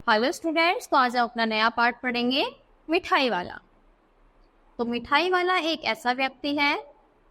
Hello students, तो आज हम अपना नया पार्ट पढ़ेंगे मिठाई वाला। तो मिठाई वाला एक ऐसा व्यक्ति है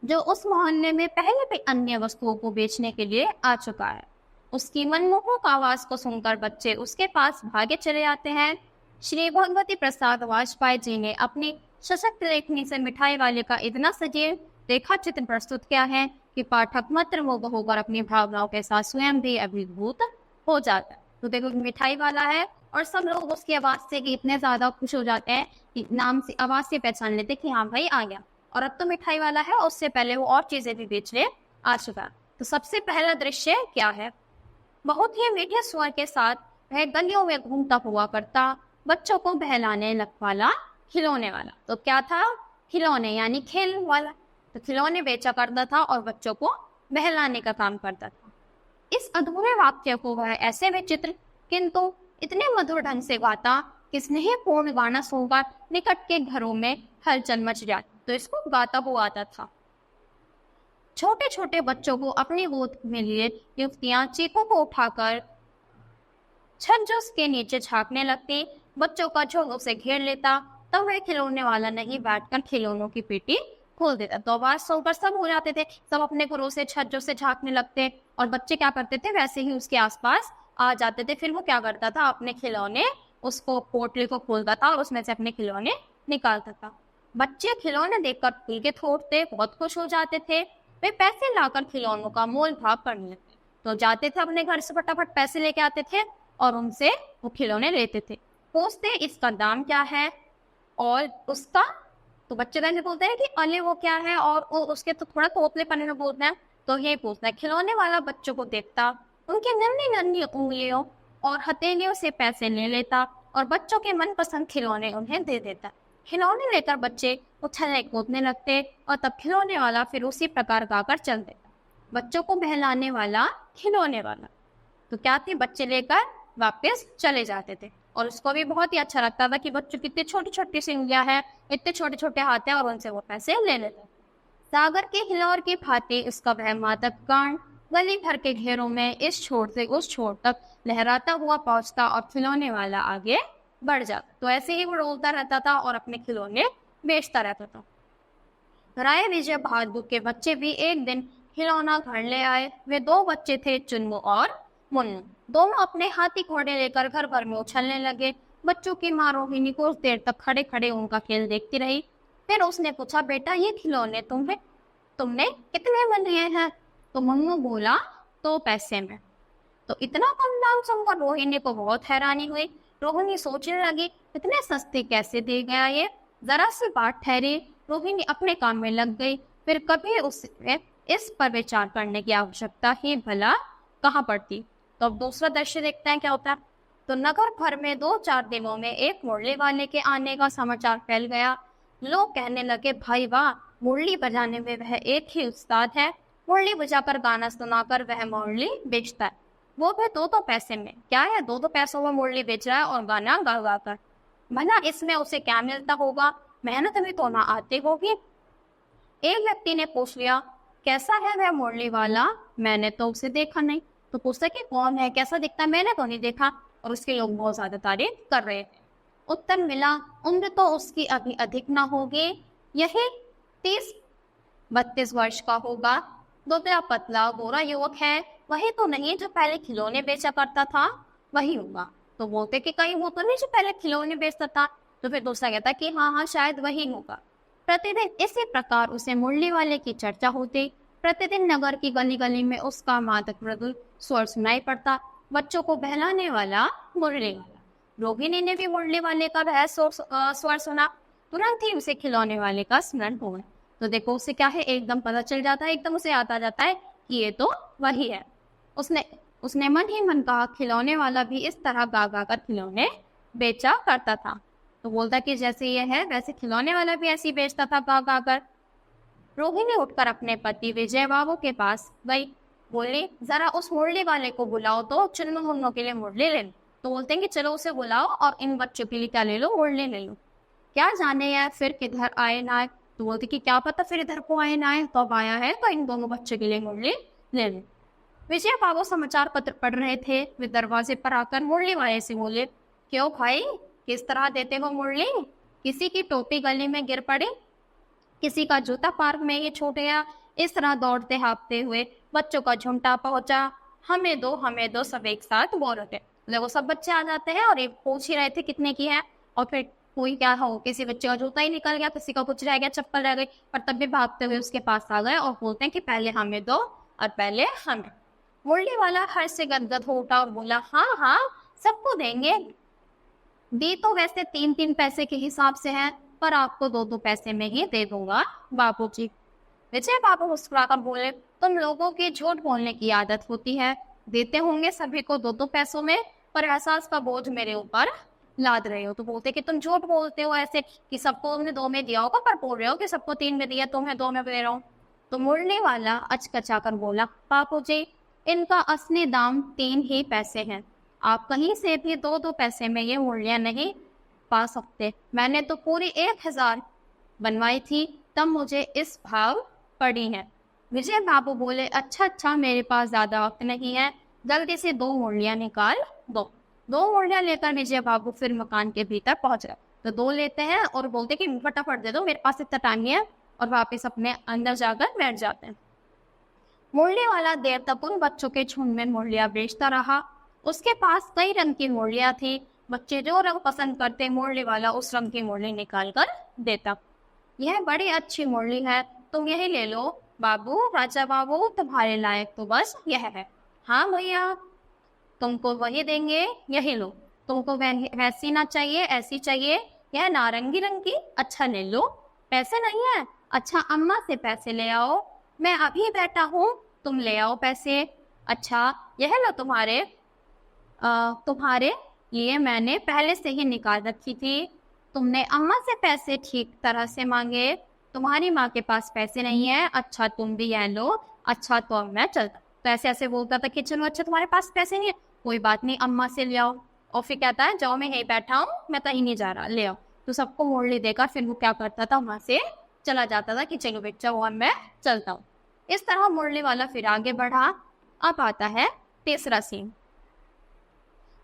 जो उस मोहल्ले में पहले भी अन्य वस्तुओं को बेचने के लिए आ चुका है। उसकी मनमोहक आवाज को सुनकर बच्चे उसके पास भागे चले आते हैं। श्री भगवती प्रसाद वाजपेयी जी ने अपनी सशक्त लेखनी से मिठाई वाले का इतना सजीव रेखा चित्र प्रस्तुत किया है कि पाठक मंत्रमुग्ध होकर अपनी भावनाओं के साथ स्वयं भी अभिभूत हो जाता है। तो देखो, मिठाई वाला है और सब लोग उसकी आवाज से इतने ज्यादा खुश हो जाते हैं कि नाम से, आवाज से पहचान लेते कि हाँ भाई आ गया। और अब तो मिठाई वाला है, उससे पहले वो और चीजें भी बेचने आ चुका है। तो सबसे पहला दृश्य क्या है? बहुत ही मीठे स्वर के साथ वह गलियों में घूमता हुआ करता, बच्चों को बहलाने वाला खिलौने वाला। तो क्या था? खिलौने यानी खेल वाला। तो खिलौने बेचा करता था और बच्चों को बहलाने का काम करता था। इस अधूरे वाक्य को वह ऐसे में चित्र किंतु इतने मधुर ढंग से गाता कि स्नेहपूर्ण गाना सुनकर निकट के घरों में हलचल मच जाती। तो इसको गाता हुआ आता था। छोटे छोटे बच्चों को अपनी गोद में लिए युवतियां चीखों को उठाकर छज्जों के नीचे झांकने लगती। बच्चों का झुंड उसे घेर लेता। तब वह खिलौने वाला नहीं बैठकर खिलौनों की पेटी खोल देता। तो आवाज सुनकर सब हो जाते थे, सब अपने घरों से छज्जों से झांकने लगते और बच्चे क्या करते थे, वैसे ही उसके आसपास आ जाते थे। फिर वो क्या करता था, अपने खिलौने, उसको पोटली को खोलता था और उसमें से अपने खिलौने निकालता था। बच्चे खिलौने देखकर पुलकित होते, बहुत खुश हो जाते थे। वे पैसे लाकर खिलौनों का मोल भाव करने लगते। तो जाते थे अपने घर से फटाफट पैसे लेके आते थे और उनसे वो खिलौने लेते थे। पूछते इसका दाम क्या है और उसका, तो बच्चे कहते बोलते हैं कि अले वो क्या है, और उसके तो थोड़ा तोतले पने में बोलते हैं। तो ये पूछता है। खिलौने वाला बच्चों को देखता, उनके नन्ही नन्ही उंगलियों और हथेलियों से पैसे ले लेता और बच्चों के मनपसंद खिलौने उन्हें दे देता। खिलौने लेकर बच्चे उछलने कूदने लगते और तब खिलौने वाला फिर उसी प्रकार गाकर चल देता। बच्चों को बहलाने वाला खिलौने वाला। तो क्या थे, बच्चे लेकर वापस चले जाते थे और उसको भी बहुत ही अच्छा लगता था कि बच्चों की इतनी छोटी छोटी सी उंगलियां हैं, इतने छोटे छोटे हाथ हैं और उनसे वो पैसे ले लेते। सागर के हिलोर की भांति उसका वह मादक गान गली भर के घेरों में इस छोर से उस छोर तक लहराता हुआ पहुंचता और खिलौने वाला आगे बढ़ जाता। तो ऐसे ही वो डोलता रहता था और अपने खिलौने बेचता रहता था। राय विजय बहादुर के बच्चे भी एक दिन खिलौना घर ले आए। वे दो बच्चे थे, चुन्नू और मुन्नू। दोनों अपने हाथी घोड़े लेकर घर भर में उछलने लगे। बच्चों की माँ रोहिणी कुछ देर तक खड़े खड़े उनका खेल देखती रही। फिर उसने पूछा, बेटा ये खिलौने तुमने कितने में लिए हैं? तो मुन्नू बोला, 2 पैसे में। तो इतना कम दाम सुनकर रोहिणी को बहुत हैरानी हुई। रोहिणी सोचने लगी, इतने सस्ते कैसे दे गया ये? जरा सी बात ठहरी, रोहिणी अपने काम में लग गई। फिर कभी उसे इस पर विचार करने की आवश्यकता ही भला कहाँ पड़ती। तो अब दूसरा दृश्य देखते हैं क्या होता है। तो नगर भर में 2-4 दिनों में एक मुरली वाले के आने का समाचार फैल गया। लोग कहने लगे, भाई वाह, मुरली बजाने में वह एक ही उस्ताद है। मुरली बजाकर गाना सुनाकर वह मुरली बेचता है, वो भी 2-2 पैसे में। क्या है, 2-2 पैसों में मुरली बेच रहा है और गाना गा गा कर। भला इसमें उसे क्या मिलता होगा? मेहनत भी तो ना आती होगी। एक व्यक्ति ने पूछ लिया, कैसा है वह मुरली वाला? मैंने तो उसे देखा नहीं। तो पूछता कि कौन है, कैसा दिखता है? मैंने तो नहीं देखा। और उसके लोग बहुत ज्यादा तारीफ कर रहे थे। उत्तर मिला, उम्र तो उसकी अभी अधिक ना होगी, यही 30-32 वर्ष का होगा। दुबला पतला गोरा युवक है। वही तो नहीं जो पहले खिलौने बेचा करता था? वही होगा। तो बोलते कि कहीं वो तो नहीं जो पहले खिलौने बेचता था। तो फिर दूसरा कहता कि हाँ हाँ, शायद वही होगा। प्रतिदिन इसी प्रकार उसे मुरली वाले की चर्चा होती। प्रतिदिन नगर की गली गली में उसका मादक मृदुल स्वर सुनाई पड़ता। बच्चों को बहलाने वाला मुरली वाला। रोहिणी ने भी मुरली वाले का वह स्वर सुना। तुरंत ही उसे खिलौने वाले का स्मरण हो गया। तो देखो, उसे क्या है, एकदम पता चल जाता है, एकदम उसे आता जाता है कि ये तो वही है। उसने मन ही मन कहा, खिलौने वाला भी इस तरह गा गा कर खिलौने बेचा करता था। तो बोलता कि जैसे ये है वैसे खिलौने वाला भी ऐसे ही बेचता था गा गा कर। रोहिणी उठकर अपने पति विजय बाबू के पास गई। बोली, जरा उस मुरली वाले को बुलाओ तो चुन्नू मुन्नू के लिए मुरली ले लो। तो बोलते हैं कि चलो उसे बुलाओ और इन बच्चों के लिए क्या ले लो, मुरली ले लो। क्या जाने यार फिर किधर आए ना आए। तो बोलते कि क्या पता फिर इधर को आए ना आए, तो अब आया है तो इन दोनों बच्चों के लिए मुरली ले लो। विजय बाबू समाचार पत्र पढ़ रहे थे। वे दरवाजे पर आकर मुरली वाले से बोले, क्यों भाई, किस तरह देते हो मुरली? किसी की टोपी गली में गिर पड़ी, किसी का जूता पार्क में ही छूट गया, इस तरह दौड़ते हाँफते हुए बच्चों का झुंडा पहुंचा। हमें दो हमें दो, सब एक साथ बोल रहे थे। देखो सब बच्चे आ जाते हैं और ये पूछ ही रहे थे कितने की है, और फिर कोई क्या हो, किसी बच्चे का जूता ही निकल गया, किसी का कुछ रह गया, चप्पल रह गई, पर तब भी भागते हुए उसके पास आ गए और बोलते हैं कि पहले हमें दो और पहले हमें। मुरली वाला हर्ष से गदगद हो उठा और बोला, हाँ हाँ, सबको देंगे। दी तो वैसे 3-3 पैसे के हिसाब से है, पर आपको 2-2 पैसे में ही दे दूंगा बाबूजी। विजय बाबू मुस्कुराकर बोले, तुम लोगों की झूठ बोलने की आदत होती है, देते होंगे सभी को 2-2 पैसों में, पर एहसास का बोझ मेरे ऊपर लाद रहे हो। तो बोलते कि तुम झूठ बोलते हो ऐसे कि सबको तुमने 2 में दिया होगा, पर बोल रहे हो कि सबको 3 में दिया, तुम्हें 2 में दे रहा हूँ। तो मुरली वाला अचकचाकर बोला, बापूजी, इनका असली दाम 3 ही पैसे हैं, आप कहीं से भी 2-2 पैसे में ये मुरलियां नहीं पा सकते। मैंने तो पूरी 1000 बनवाई थी, तब मुझे इस भाव पड़ी है। विजय बाबू बोले, अच्छा अच्छा, मेरे पास ज्यादा वक्त नहीं है, जल्दी से 2 मुरलियां निकाल दो। 2 मुरलियां लेकर विजय बाबू फिर मकान के भीतर पहुंच गए। तो 2 लेते हैं और बोलते कि फटाफट दे दो, मेरे पास इतना टाइम नहीं है, और वापिस अपने अंदर जाकर बैठ जाते हैं। मुरली वाला देर तक उन बच्चों के झुंड में मुरलियां बेचता रहा। उसके पास कई रंग की मुरलियां थी। बच्चे जो रंग पसंद करते, मुरली वाला उस रंग की मुरली निकाल कर देता। यह बड़ी अच्छी मुरली है, तुम यही ले लो बाबू, राजा बाबू, तुम्हारे लायक तो बस यह है। हाँ भैया, तुमको वही देंगे, यही लो। तुमको वैसी ना चाहिए, ऐसी चाहिए, यह नारंगी रंग की, अच्छा ले लो। पैसे नहीं है, अच्छा अम्मा से पैसे ले आओ, मैं अभी बैठा हूँ, तुम ले आओ पैसे। अच्छा यह लो, तुम्हारे लिए मैंने पहले से ही निकाल रखी थी, तुमने अम्मा से पैसे ठीक तरह से मांगे, तुम्हारी माँ के पास पैसे नहीं है, अच्छा तुम भी यह लो, अच्छा तो अब मैं चलता। तो ऐसे ऐसे बोलता था कि चलो अच्छा तुम्हारे पास पैसे नहीं है, कोई बात नहीं, अम्मा से ले आओ। और फिर कहता है, जाओ मैं यहीं बैठा हूँ, मैं कहीं नहीं जा रहा, ले आओ। तो सबको मुरली देकर फिर वो क्या करता था, वहां से चला जाता था कि चलो बच्चा वो मैं चलता हूँ। इस तरह मुरली वाला फिर आगे बढ़ा। अब आता है तीसरा सीन।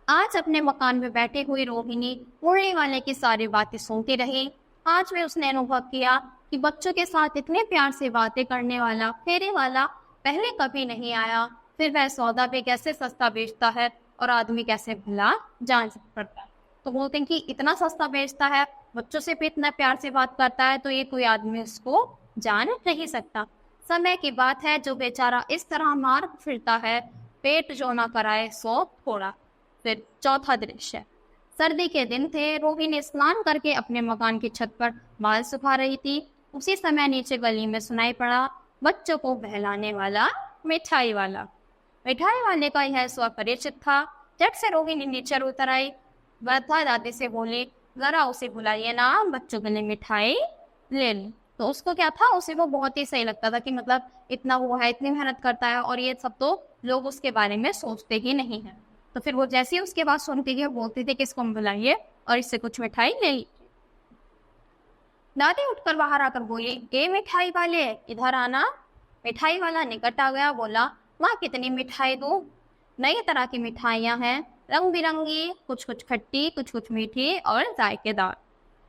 आज अपने मकान में बैठी हुई रोहिणी मुरली वाले की सारी बातें सुनती रही। आज में उसने अनुभव किया कि बच्चों के साथ इतने प्यार से बातें करने वाला फेरे वाला पहले कभी नहीं आया। फिर वह सौदा भी कैसे सस्ता बेचता है और आदमी कैसे भला जान पड़ता है। तो बोलते हैं कि इतना सस्ता बेचता है, बच्चों से भी इतना प्यार से बात करता है, तो ये कोई आदमी उसको जान नहीं सकता। समय की बात है, जो बेचारा इस तरह मार फिरता है, पेट जो ना कराए सो थोड़ा। फिर चौथा दृश्य, सर्दी के दिन थे, रोहिणी स्नान करके अपने मकान की छत पर बाल सुखा रही थी। उसी समय नीचे गली में सुनाई पड़ा बच्चों को बहलाने वाला मिठाई वाला। मिठाई वाले का यह स्वर परिचित था। झट से रोहिणी नीचे उतर आई। वह दादी से बोली, जरा उसे बुलाइए ना, बच्चों के लिए मिठाई ले लो। तो उसको क्या था, उसे वो बहुत ही सही लगता था कि मतलब इतना वो है, इतनी मेहनत करता है, और ये सब तो लोग उसके बारे में सोचते ही नहीं है। तो फिर वो जैसे ही उसके बात सुनती थी बोलती थी कि इसको बुलाइए और इससे कुछ मिठाई ले लीजिए। दादी उठकर बाहर आकर बोली, ए मिठाई वाले, इधर आना। मिठाई वाला निकट आ गया, बोला, माँ कितनी मिठाई दूं? नई तरह की मिठाइयाँ हैं, रंग बिरंगी, कुछ कुछ खट्टी, कुछ कुछ मीठी और जायकेदार।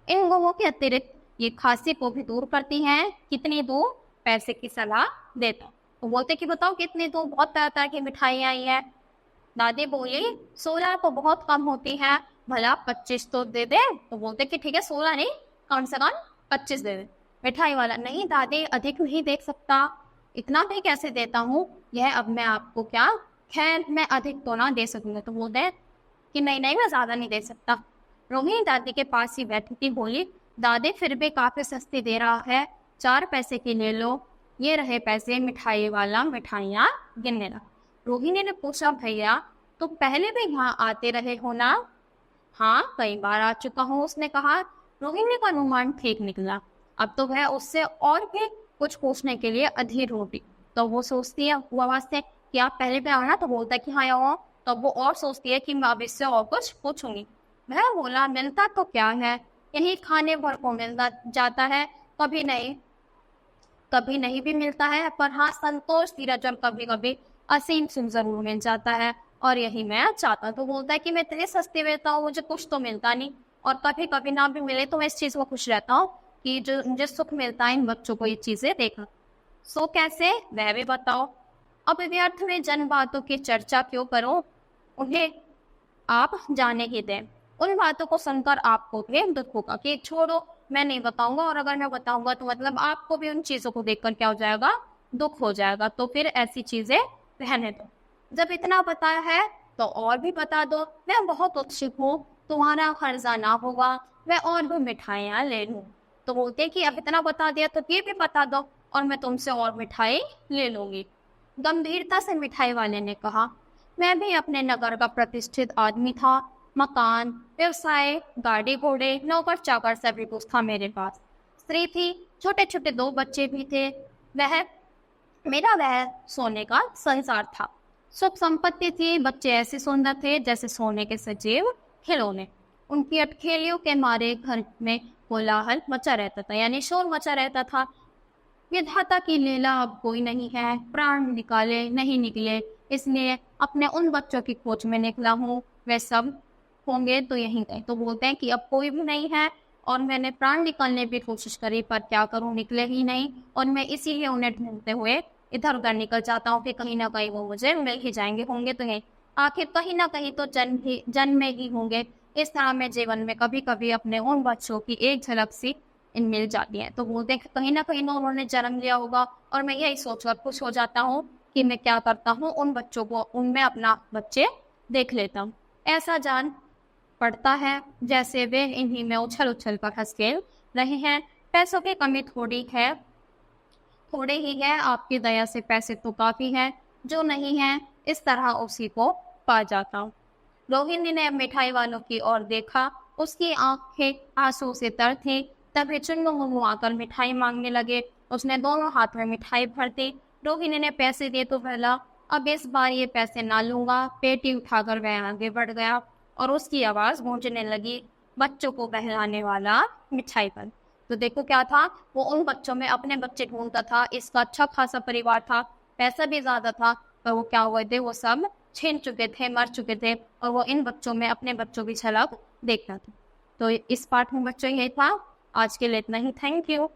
इन गुणों के अतिरिक्त ये खांसी को भी दूर करती हैं। कितनी दूं? पैसे की सलाह देता। तो बोलते कि बताओ कितनी दूं, बहुत तरह तरह की मिठाइयाँ आई है। दादी बोली, 16 तो बहुत कम होती है, भला 25 तो दे दे। तो बोलते कि ठीक है, 16 नहीं, कम से कम 25 दे दे। मिठाई वाला, नहीं दादी, अधिक नहीं दे सकता, इतना भी कैसे देता हूँ, यह अब मैं आपको क्या, खैर मैं अधिक तो ना दे सकूंगा। तो बोलते हैं कि नहीं नहीं, मैं ज्यादा नहीं दे सकता। रोहिणी दादी के पास ही बैठी थी, बोली, दादी फिर भी काफी सस्ती दे रहा है, 4 पैसे की ले लो, ये रहे पैसे। मिठाई वाला मिठाइयाँ गिनने लगा। रोहिणी ने पूछा, भैया तुम पहले भी यहाँ आते रहे हो ना? हाँ, कई बार आ चुका हूँ, उसने कहा। रोहिणी का अनुमान ठीक निकला। अब तो वह उससे और भी कुछ पूछने के लिए अधीर होती। तो वो सोचती है वो आवाज से कि आप पहले भी आना, तो बोलता है कि हाँ आओ। तो वो और सोचती है कि मैं अब इससे और कुछ पूछूंगी। वह बोला, मिलता तो क्या है, यही खाने भर को मिलता जाता है, कभी नहीं भी मिलता है, पर हाँ संतोष धीरज और कभी कभी असीम सुख जरूर मिल जाता है। और यही मैं चाहता। तो बोलता है कि मैं इतनी सस्ती देता हूँ, मुझे कुछ तो मिलता नहीं, और कभी कभी ना भी मिले तो मैं इस चीज़ को खुश रहता हूँ कि जो मुझे सुख मिलता है इन बच्चों को ये चीज़ें देखा। सो कैसे, वह भी बताओ। अब व्यर्थ में जन बातों की चर्चा क्यों करो, उन्हें आप जाने ही दें। उन बातों को सुनकर आपको भी दुख होगा कि छोड़ो, मैं नहीं बताऊंगा, और अगर मैं बताऊंगा तो मतलब आपको भी उन चीज़ों को देखकर क्या हो जाएगा, दुख हो जाएगा। तो फिर ऐसी चीज़ें रहने दो। जब इतना बताया है तो और भी बता दो, मैं बहुत उत्सुक हूँ, तुम्हारा खर्चा ना होगा, मैं और भी मिठाइयाँ ले लूँ। तो बोलते कि अब इतना बता दिया तो ये भी बता दो, और मैं तुमसे और मिठाई ले लूँगी। गंभीरता से मिठाई वाले ने कहा, मैं भी अपने नगर का प्रतिष्ठित आदमी था, मकान, व्यवसाय, गाड़ी घोड़े, नौकर चाकर सभी कुछ था मेरे पास। स्त्री थी, छोटे छोटे 2 बच्चे भी थे। वह वह सोने का संसार था। सुख संपत्ति थी, बच्चे ऐसे सुंदर थे जैसे सोने के सजीव खिलौने। उनकी अटखेलियों के मारे घर में कोलाहल मचा रहता था, यानी शोर मचा रहता था। विधाता की लीला अब कोई नहीं है, प्राण निकाले नहीं निकले, इसलिए अपने उन बच्चों की खोज में निकला हूँ, वे सब होंगे तो यहीं गए। तो बोलते हैं कि अब कोई भी नहीं है, और मैंने प्राण निकालने की कोशिश करी पर क्या करूँ, निकले ही नहीं, और मैं इसीलिए उन्हें ढूंढते हुए इधर उधर निकल जाता हूँ कि कहीं ना कहीं वो मुझे मिल ही जाएंगे, होंगे तो यहीं, आखिर कहीं ना कहीं तो जन्म में ही होंगे। इस तरह मैं जीवन में कभी कभी अपने उन बच्चों की एक झलक सी इन मिल जाती हैं। तो बोलते हैं कि कहीं ना कहीं ना उन्होंने जन्म लिया होगा, और मैं यही सोचकर खुश हो जाता हूँ कि मैं क्या करता हूँ, उन बच्चों को उनमें अपना बच्चे देख लेता हूँ। ऐसा जान पड़ता है जैसे वे इन्हीं में उछल उछल कर हंस खेल रहे हैं। पैसों की कमी थोड़े ही है, आपकी दया से पैसे तो काफी है, जो नहीं है इस तरह उसी को पा जाता हूँ। रोहिणी ने मिठाई वालों की ओर देखा, उसकी आंखें आंसू से तर थी। तभी चुन्नू मुन्नू आकर मिठाई मांगने लगे। उसने दोनों हाथ में मिठाई भर दी। रोहिणी ने पैसे दिए तो बोला, अब इस बार ये पैसे ना लूंगा। पेटी उठाकर वह आगे बढ़ गया, और उसकी आवाज गूंजने लगी, बच्चों को बहलाने वाला मिठाई पर। तो देखो क्या था, वो उन बच्चों में अपने बच्चे ढूंढता था। इसका अच्छा खासा परिवार था, पैसा भी ज्यादा था, पर वो क्या हुए थे, वो सब छिन चुके थे, मर चुके थे, और वो इन बच्चों में अपने बच्चों की झलक देखता था। तो इस पाठ में बच्चों यही था। आज के लिए इतना ही। Thank you.